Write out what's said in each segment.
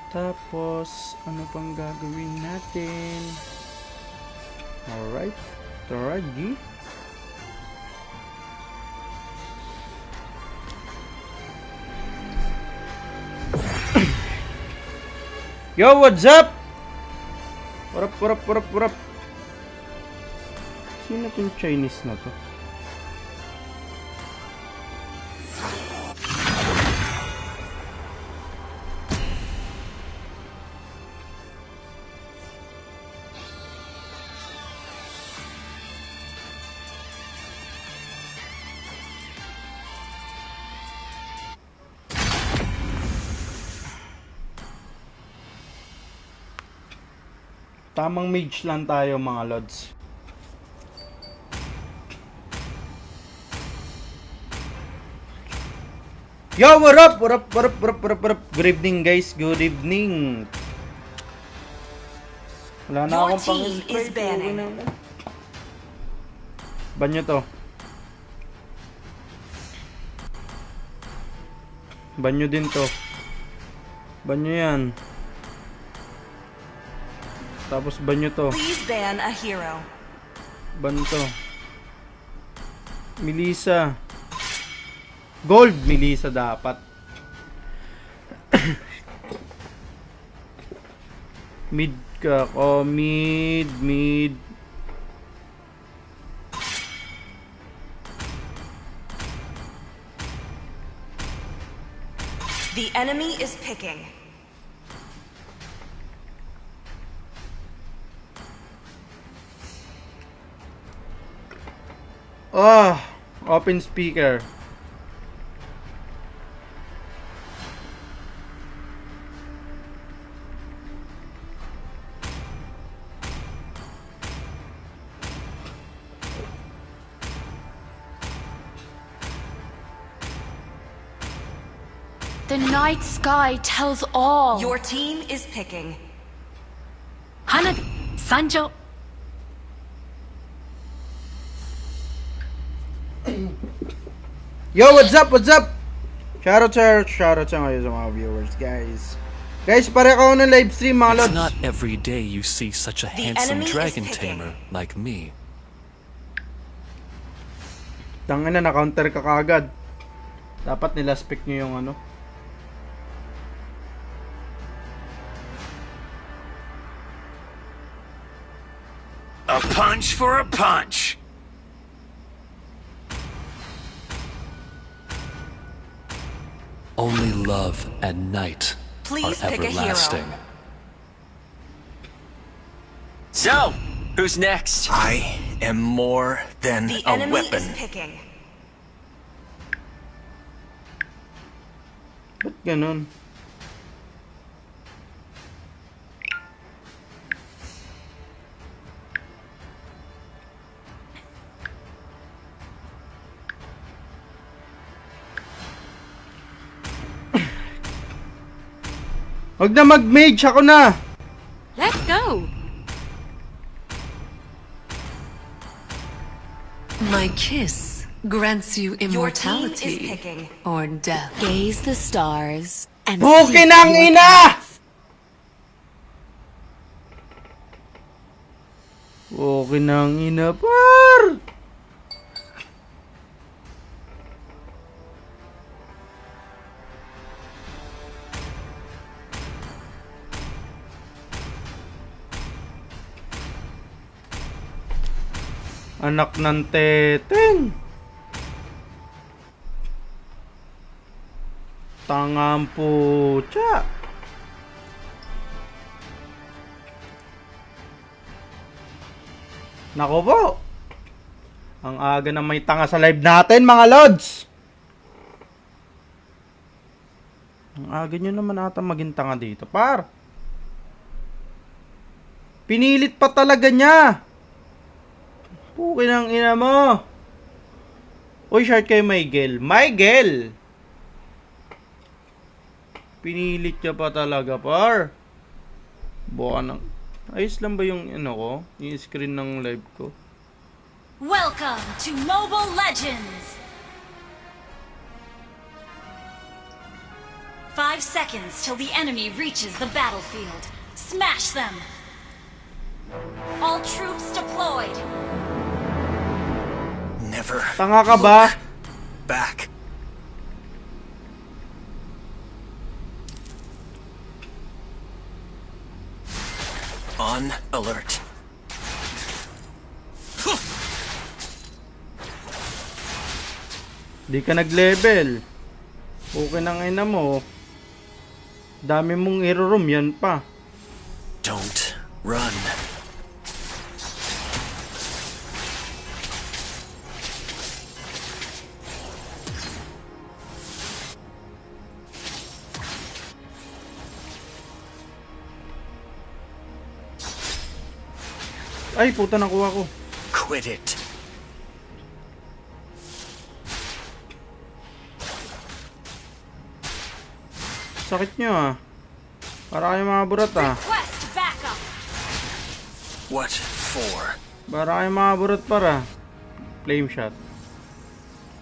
Tapos, ano pang gagawin natin? Alright. Tara, G. Yo, what's up? What up? Sino tong Chinese na to? Tamang mage lang tayo mga lods. Yo, what up? Good evening guys, good evening. Wala na akong pang-spray. Banyo to. Banyo din to. Banyo yan. Tapos banyo to. Please ban a hero. Ban to. Melissa. Gold Melissa dapat. Mid ka. Oh, mid. The enemy is picking. Open speaker. The night sky tells all. Your team is picking. Hana Sanjo. Yo, what's up? Shoutout sa ngayon sa mga viewers, guys. Guys, pare ako ng live stream, mga lods. It's not every day you see such a handsome dragon tamer like me. Tangina na counter ka kagad. Dapat nilaspect nyo yung ano. A punch for a punch. Only love and night Please are pick a everlasting. hero. So, who's next? I am more than The a enemy weapon. is picking. Ba't ganun? Wag na mag-mage, ako na! Let's go. My kiss grants you Your team is immortality picking. or death. Gaze the stars and Bukin seek ang your ina! Bukin ang ina, par! Anak ng teteng. Tangang pucha. Nako po. Ang aga na may tanga sa live natin, mga lods. Ang aga nyo naman ata maging tanga dito, par. Pinilit pa talaga niya. Pukin ang ina mo. Uy, short kay Miguel. Miguel! Pinilit niya pa talaga, par. Buka ng... Ayos lang ba yung ano ko? Yung screen ng live ko? Welcome to Mobile Legends! 5 5 seconds till the enemy reaches the battlefield. Smash them! All troops deployed. Never Tanga ka ba? back. On alert. Di ka nag-level. Okay nang ina mo. Dami mong i-room yan pa. Don't run. Ay, puta, nakuha ko. Quit it. Sakit nyo ah. Para kayo mga burat ah. Request backup. What for? Para kayo mga burat para. Flame shot.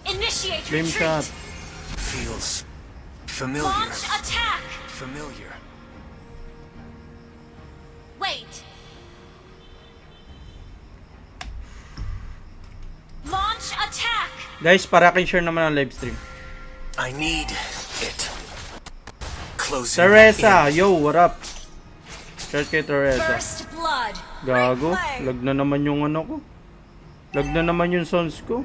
Initiate Flame shot. retreat. Feels familiar. Launch attack. Familiar. Wait. Launch attack. Guys, para kayo share naman ang live stream. I need it. Closing Teresa, in. yo, what up? Share kay Teresa. First blood. Gago, Right leg. lag na naman yung ano ko. Lag na naman yung sounds ko.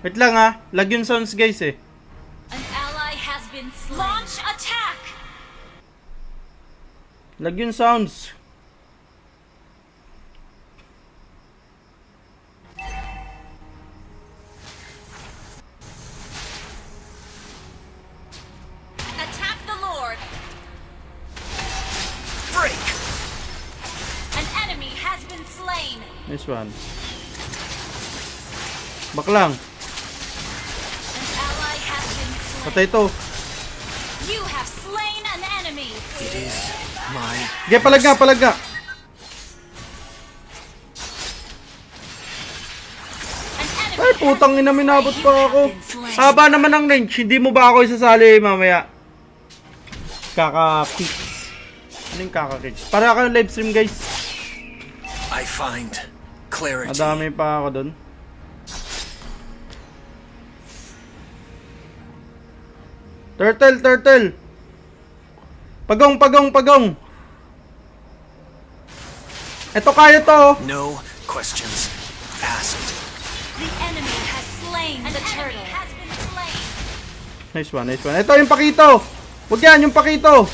Wait lang ah, lag yung sounds guys eh. An ally has been slain. Launch attack. Lag yung sounds. Attack the Lord. Break. An enemy has been slain. Nice one. Baklang, An ally has been slain. patay to. You have slain an enemy. It is my Sige, palag nga, palag nga. An enemy Ay, putang ina, minabot pa ako. Haba naman ang range, hindi mo ba ako isasali mamaya? Kaka-kicks. Ano yung kaka-kicks? Para kayo live stream guys. I find clarity. Madami pa ako dun. Turtle, turtle. Pagong, pagong, pagong. Eto kaya to. oh. No questions asked. The enemy has slain the turtle. Has been slain. Nice one, nice one. Ito yung pakito. Huwag yan, yung pakito.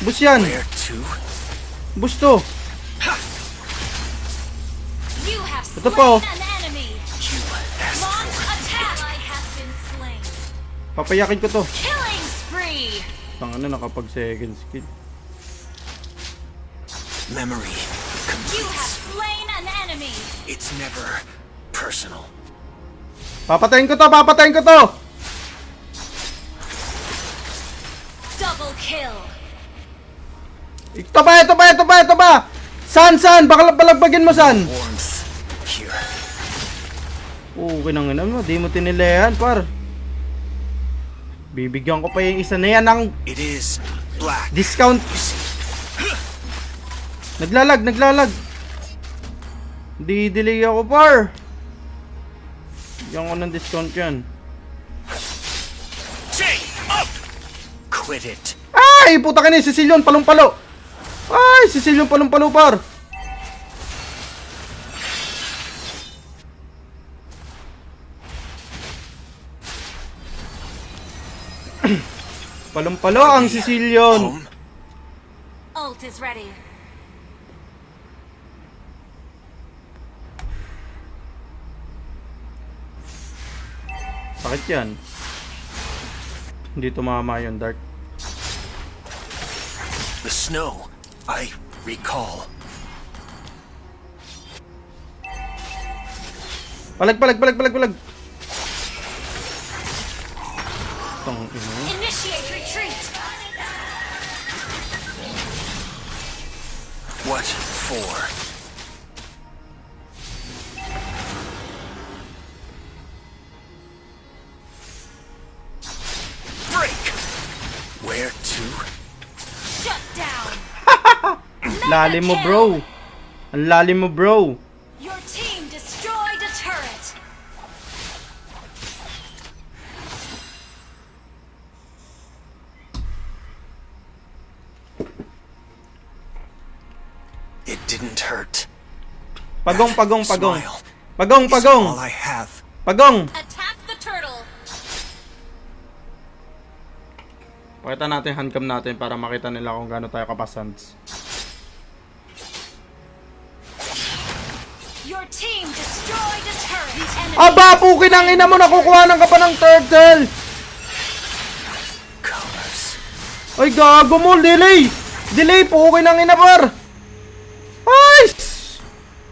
Bus yan. Where to? Bus to. You have Ito slain pa, oh. an enemy. You asked Launch for attack. Ally has been slain. Papayakin ko to. Killing spree. Tang ano, nakapag second skill. memory. You have slain an enemy. It's never personal. Papatayin ko to, papatayin ko to. Double kill. Ito ba, ito ba, ito ba, ito ba? San, san? Baka balagbagin mo, san? Warmth here. Okay nang ina mo, di mo tinilehan, par. Bibigyan ko pa yung isa na yan ng It is black. discount. Naglalag, naglalag. Di-delay ako, par. Bigyan ko ng discount yan. Stay up. Quit it. Ay, puta ka na, Sicilian, palong-palo. Ay, Sicilian, palong-palo, par. Palong-palo ang Sicilian. Home. Ult is ready. Sakit yan. Hindi tumama yung dart. The snow. I recall. Palag, palag, palag, palag, palag. Tong ina. Initiate retreat. What for? Shut down. Lalim mo, bro. Ang lalim mo, bro. Your team destroyed a turret. It didn't hurt. Pagong. Smile Pagong. is all I have. Pagong. Attack the turtle. Pakita natin handcam natin para makita nila kung gaano tayo kapasans. Your team destroyed a turret. The enemy Aba, pukin ang ina mo, nakukuha ng ka pa ng turtle. Colors. Ay, gago mo, delay. Delay, pukin ang ina, par. Ay!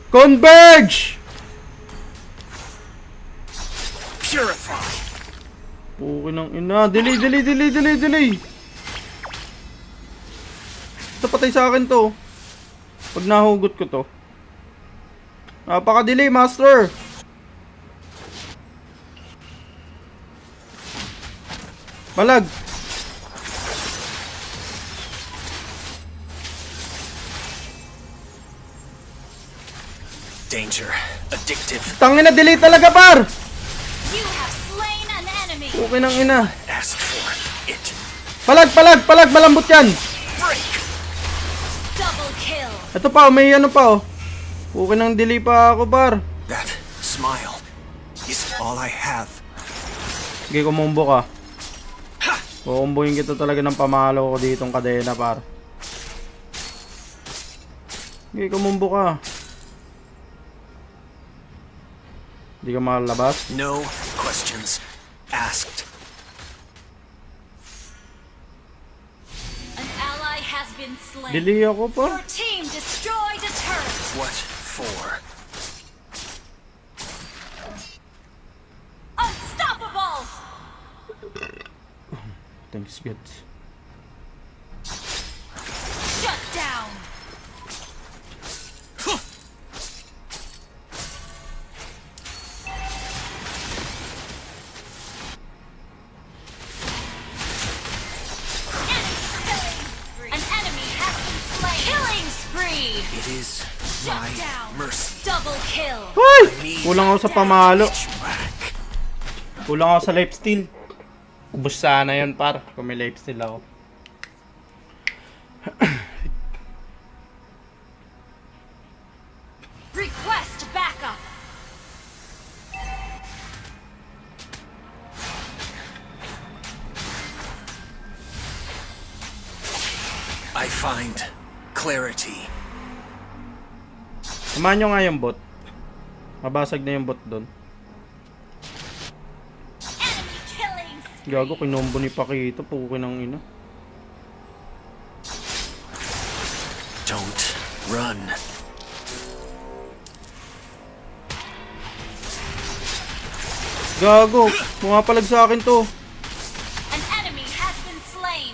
Converge. Purify. Pukin ang ina. Delay. Ito, patay sa akin to. Pag nahugot ko to. Napaka-delay, master. Balag. Danger. Addictive. Tangin na, delay talaga, par. You have slain an enemy. Pukin ang ina. Ask for it. Palag. Malambot yan. Break. Double kill. Ito pa, may ano pa, oh. Pukin ang delay pa ako, par. That smile is all I have. Sige, kumumbo ka. Kukumbuhin kita talaga ng pamalo ko ditong kadena, par. Sige, kumumbo ka. Hindi ka makalabas. No questions asked. An ally has been slain. Delay ako, par. Your team destroyed a turret. What for? Unstoppable. Thanks, good. Shut down. An enemy has been slain. Killing spree. It is Shut my down. mercy. Double kill. Ay! Kulang ako sa pamalo. Back. Kulang ako sa lifesteal. Ubus sana yun, par. Kung may lifesteal ako. Request backup. I find clarity. Samahan nyo nga yung bot. Mabasag na yung bot doon. Enemy killing. Gago, kinombo ni Pakito. Pukin ang ina. Don't run. Gago, pumapalag sa akin to. An enemy has been slain.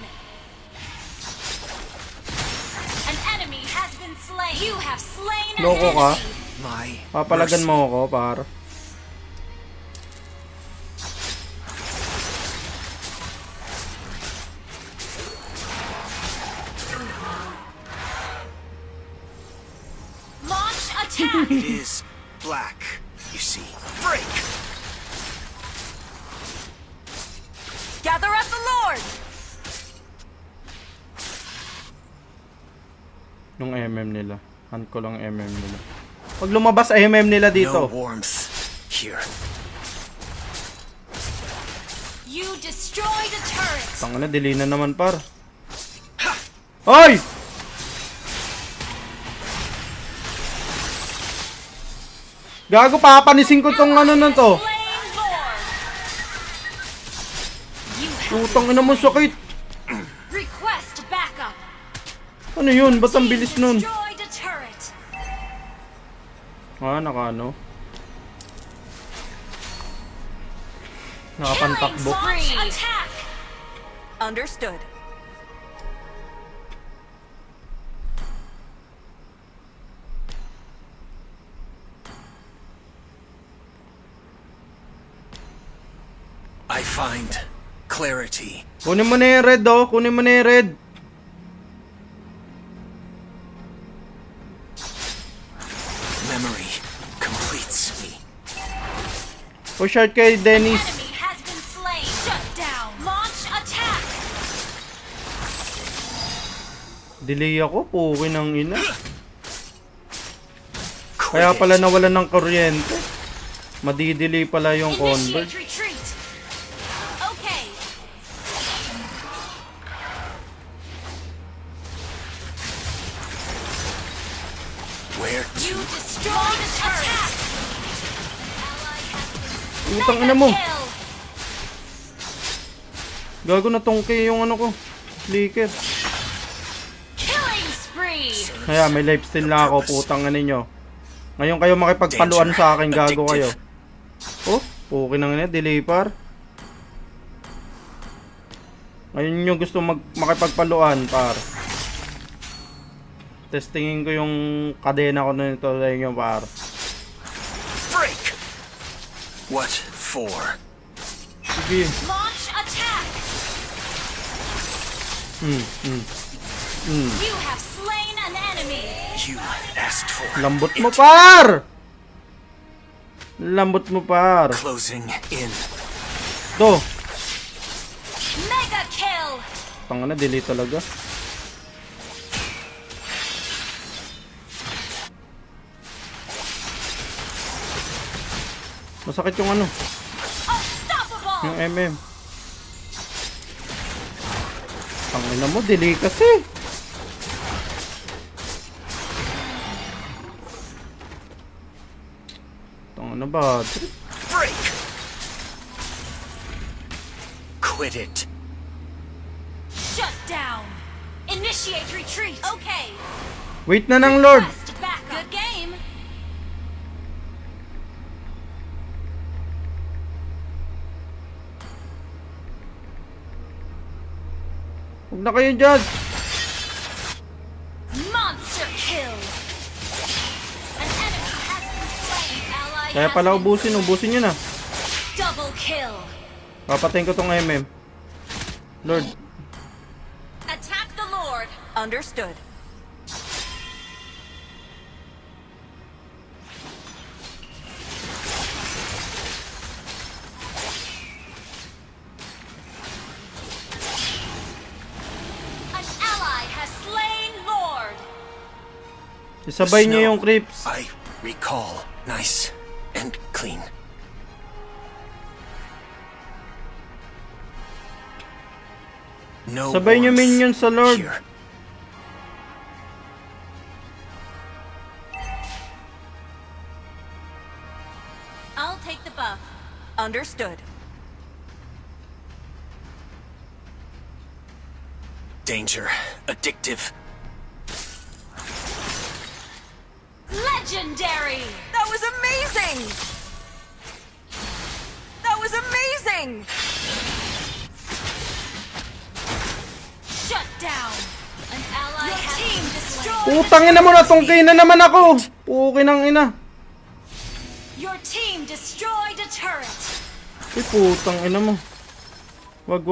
An enemy has been slain. You have slain an Loko ka? enemy. My Papalagan mercy. mo ako, par. Launch attack. It is black. You see. Break. Gather up the Lord! Yung MM nila. Hunt ko lang MM nila. Pag lumabas MM nila No dito. warmth here. You destroyed a turret. Tangina, delay na naman, par. Ay! Gago, papanisin ko tong ano na to. Slain Lord. You have Putang ina mo, sakit. request backup. Ano yun? Ba't ang bilis nun? Destroyed a turret. Naka ano? Nakapantakbo. Launch attack. Understood. I find clarity. Kunin mo na yung red, oh. Kunin mo na yung red. Memory completes me. O short kay Dennis. Enemy has been slain. Shut down. Launch attack. Delay ako, puki ng ina. Quit Kaya pala it. nawalan ng kuryente. Madidelay pala yung convert. Initiate retreat. Okay. Where You to? destroyed the turret. Ally has been Utang ina mo. kill. Gago na tongke yung ano ko. Flicker. Killing spree. Kaya may lifesteal na ako, putang ina ninyo. Ngayon kayo makipagpaluan sa akin, gago kayo. Oh, puki ng ina, delay par. Ngayon nyo gusto makipagpaluan, par. Testingin ko yung kadena ko na ito sa inyo, par. Break! What for? Sige. Launch attack. You have slain an enemy. You asked for Lambot mo, it. par! Lambot mo, par. Closing in. To. Mega kill. Tanga na, delay talaga. Masakit yung ano, Unstoppable. yung MM. Tangina mo, delay kasi. Tangina ba? Break! Quit it. Shut down. Initiate retreat. Okay. Wait na ng Lord. Request backup. Good game. Huwag na kayo dyan. Monster kill. An enemy has been slain. Ally Kaya has pala been ubusin nyo na. double kill. Papatayin ko tong MM. Lord. Attack the Lord. Understood. An ally has slain Lord. Isabay nyo yung creeps. I recall. Nice and clean. No Sabay nyo warmth minions sa Lord. here. I'll take the buff. Understood. Danger. Addictive. Legendary. That was amazing! That was amazing! Shut down. An ally has been destroyed. Putangin na mo na, tongkay na naman ako. Puki ng ina. Your team destroyed a turret. Ay, putang ina mo. Wag.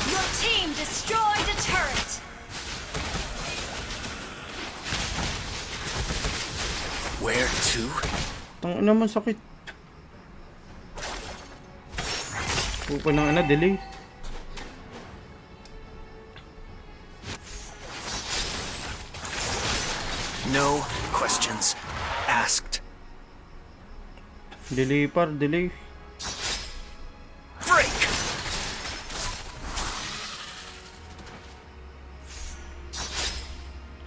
Your team destroyed a turret. Where to? Tang ina mo, sakit. Puki ng ina, delay. No questions asked. Delay par, delay. Break!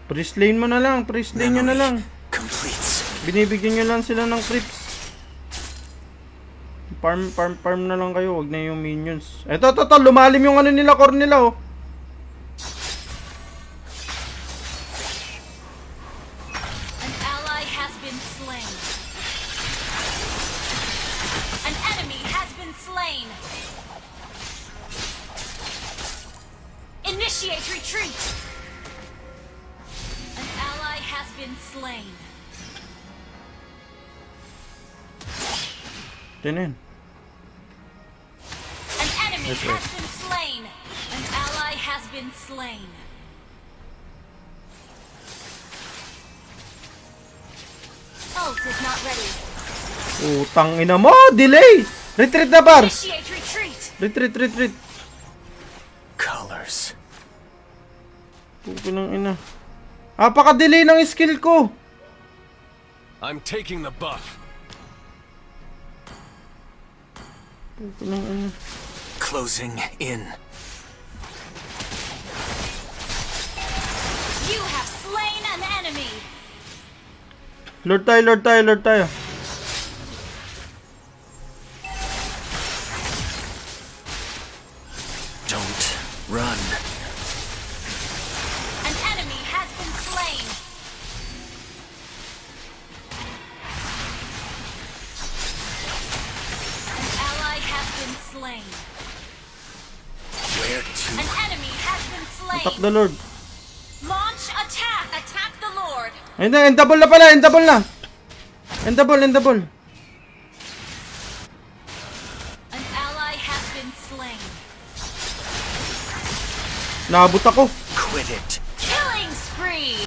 Priest lane mo na lang, priest lane nyo na lang. Completes. Binibigyan nyo lang sila ng creeps. Farm na lang kayo, wag na yung minions. Eto, lumalim yung ano nila, core nila, oh. An ally has been slain. An enemy has been slain. Initiate retreat. An ally has been slain. Swerte na yun. An enemy That's has right. been slain. An ally has been slain. Ult is not ready. Utang ina mo! Delay! Retreat na, par! Initiate retreat. Retreat. Colors. Puto ng ina. Apaka-delay ng skill ko! I'm taking the buff. Puto ng ina. Closing in. You have slain an enemy. Lord tayo. Don't run. An enemy has been slain. An ally has been slain. Where to? An enemy has been Attack slain. the Lord. Launch attack. Attack the Lord. Ayun na, endable na pala, endable na. Endable. An ally has been slain. Naabot ako. Quit it. Killing spree.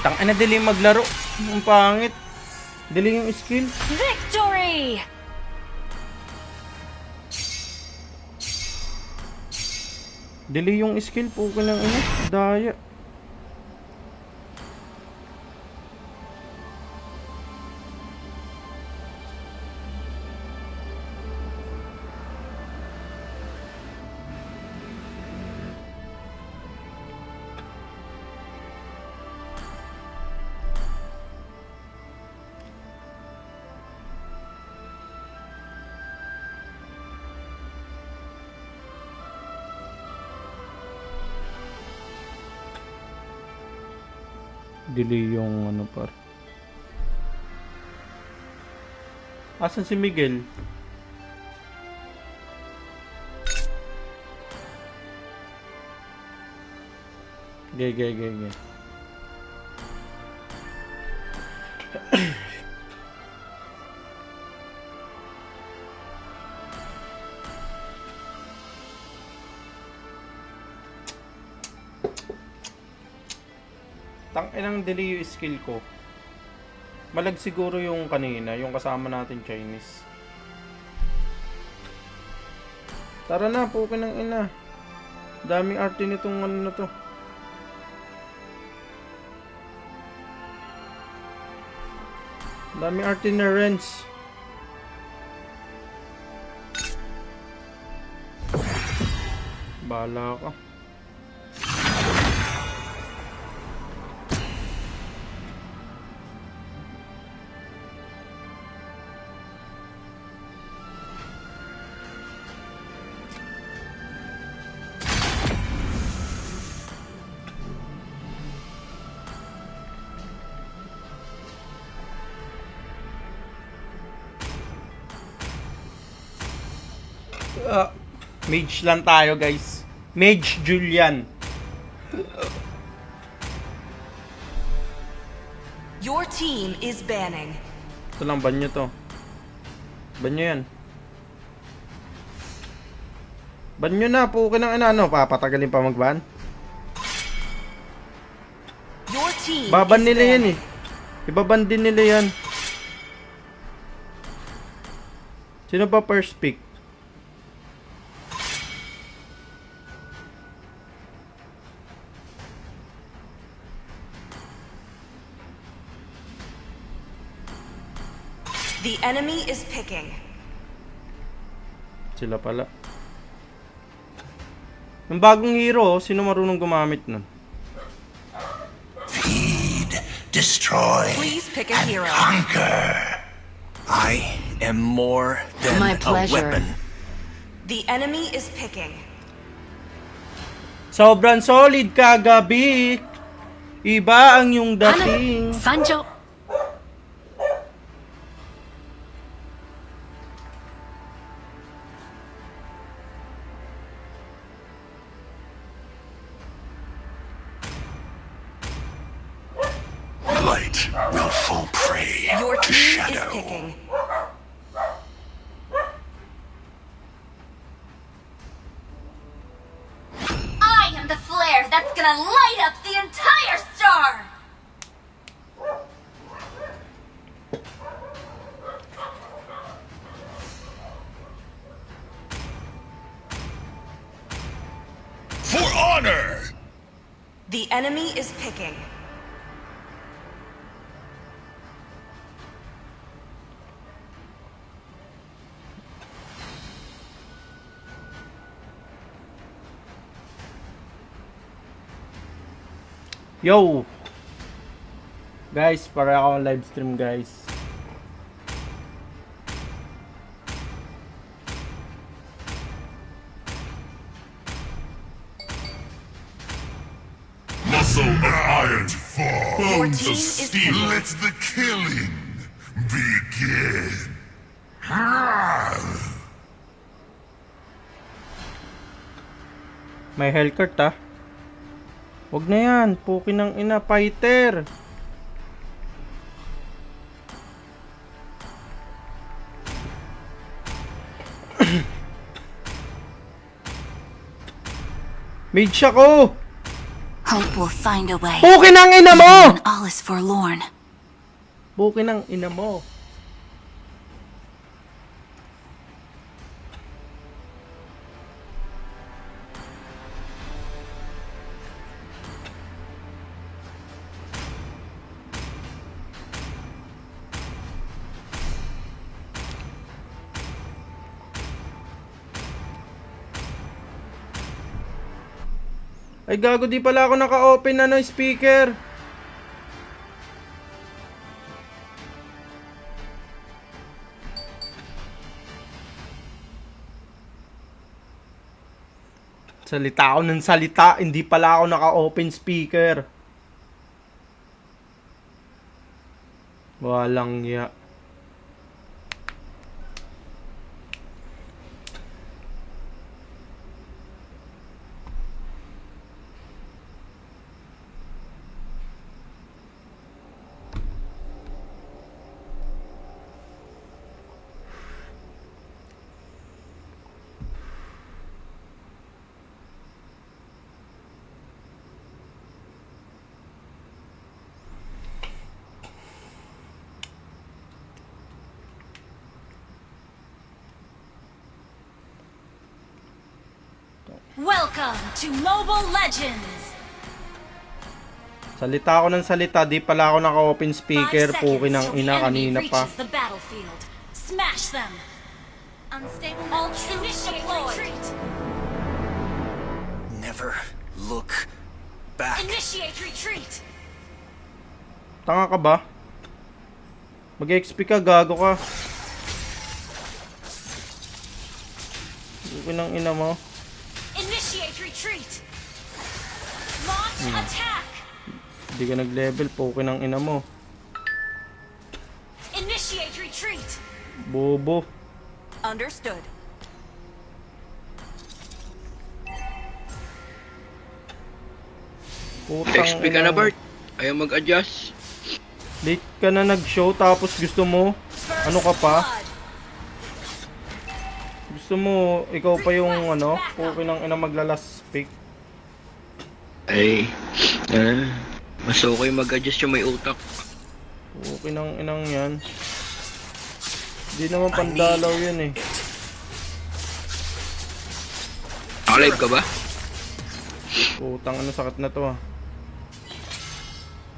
Tangina, delay maglaro. Ang pangit. Delay yung skill. Victory. Delay yung skill po ko ng ina. Daya. Delay yung ano par. Asan si Miguel? Ge. Tanginang delay yung skill ko. Malag siguro yung kanina, yung kasama natin Chinese. Tara na, pukin ng ina. Daming arte nitong ano na to. Daming arte na Renz. Bahala ka. Mage lang tayo, guys. Mage Julian. Your team is banning. Ito lang, ban nyo to. Ban nyo yan. Ban nyo na, pukin ng ina. Ano, papatagalin pa magban? Your team Baban is nila yan banning. eh. Ibaban din nila yan. Sino ba first pick? The enemy is picking. Sila pala. Yung bagong hero, sino marunong gumamit nun? Destroy. Please pick a hero. I am more than My a pleasure. weapon. The enemy is picking. Sobrang solid kagabi. Iba ang yung dating. Sanjo. light will fall prey Your to team is shadow. picking. I am the flare that's gonna light up the entire star! For honor! The enemy is picking. Yo! Guys, para ako live stream guys. Muscle of iron, bones team of is steel. picking. Let the killing begin. May Hellcurt ah. Wag na yan. Puki ng ina. Fighter. Mage ako. Hope will find a way. Puki ng ina mo. When all is forlorn. Puki ng ina mo. Ay gago, di pala ako naka-open na no speaker. Salita ako ng salita, hindi pala ako naka-open speaker. Walang ya. Welcome to Mobile Legends! Salita ako ng salita, di pala ako naka-open 5 speaker. seconds Puki ng till the ina enemy kanina pa. reaches the battlefield. Smash them! Unstable all troops deployed! Never look back. Initiate retreat! Tanga ka ba? Mag-XP ka, gago ka. Puki ng ina mo. Initiate retreat! Launch attack! Hindi ka nag-level, puki ng ina mo. Initiate retreat! Bobo. Understood. Putang XP ka ina na, mo. Bart. Ayaw mag-adjust. Late ka na nag-show tapos gusto mo, ano ka pa? Gusto mo, ikaw pa yung ano, puki ng ina maglalas pick. Ay, mas okay mag-adjust yung may utak. Puki ng inang yan. Hindi naman pandalaw yan eh. Alive ka ba? Putang ano, sakit na to ah.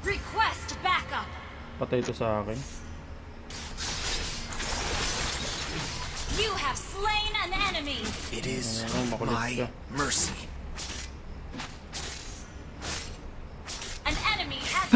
Request backup! Patay to sa akin. You have slain an enemy! It is Ano, makulit my ka. mercy. An enemy has